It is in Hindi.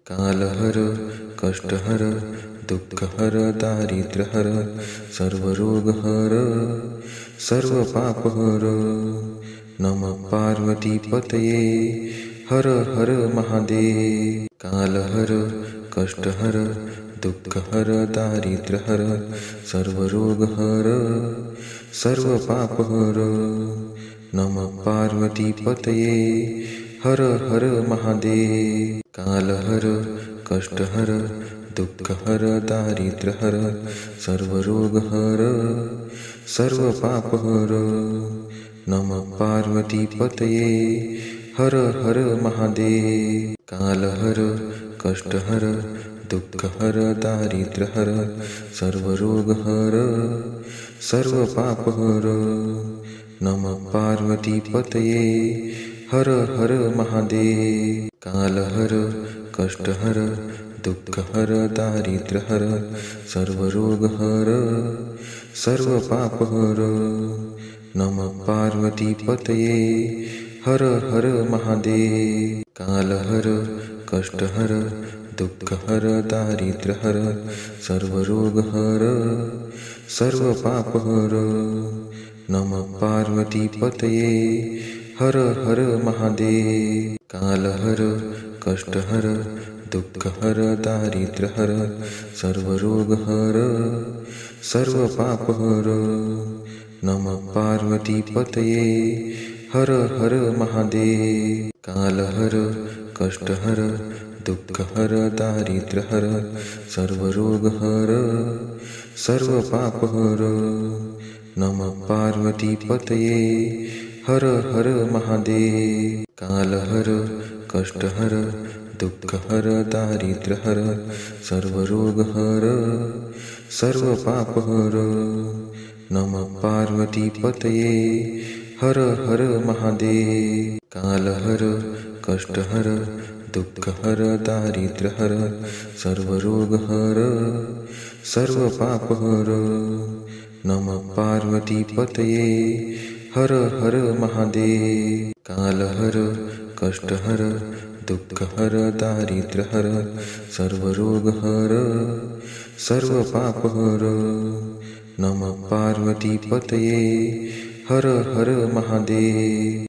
कालहर कष्टहर दुःखहर दारिद्र्यहर सर्वरोगहर सर्वपापहर। नमः पार्वतीपतये हर हर महादेव। कालहर कष्टहर दुःखहर दारिद्र्यहर सर्वरोगहर सर्वपापहर। नमः पार्वतीपतये हर हर महादेव। कालहर कष्टहर दुःखहर दारिद्र्यहर सर्वरोगहर सर्वपापहर। नमः पार्वतीपतये हर हर महादेव। कालहर कष्टहर दुःखहर दारिद्र्यहर सर्वरोगहर सर्वपापहर। नमः पार्वतीपतये हर हर महादेव। कालहर कष्टहर दुःखहर दारिद्र्यहर सर्वरोगहर सर्वपापहर। नमः पार्वतीपतये हर हर महादेव। कालहर कष्टहर दुःखहर दारिद्र्यहर सर्वरोगहर सर्वपापहर। नमः पार्वतीपतये हर हर महादेव। कालहर कष्टहर दुःखहर दारिद्र्यहर सर्वरोगहर सर्वपापहर। नमः पार्वतीपतये हर हर महादेव। कालहर कष्टहर दुःखहर दारिद्र्यहर सर्वरोगहर सर्वपापहर। नमः पार्वतीपतये हर हर महादेव। कालहर कष्टहर दुःखहर दारिद्र्यहर सर्वरोगहर सर्वपापहर। नमः पार्वतीपतये हर हर महादेव। कालहर कष्टहर दुःखहर दारिद्र्यहर सर्वरोगहर सर्वपापहर। नमः पार्वतीपतये हर हर महादेव। कालहर कष्टहर दुःखहर दारिद्र्यहर सर्वरोगहर सर्वपापहर। नमः पार्वतीपतये हर हर महादेव।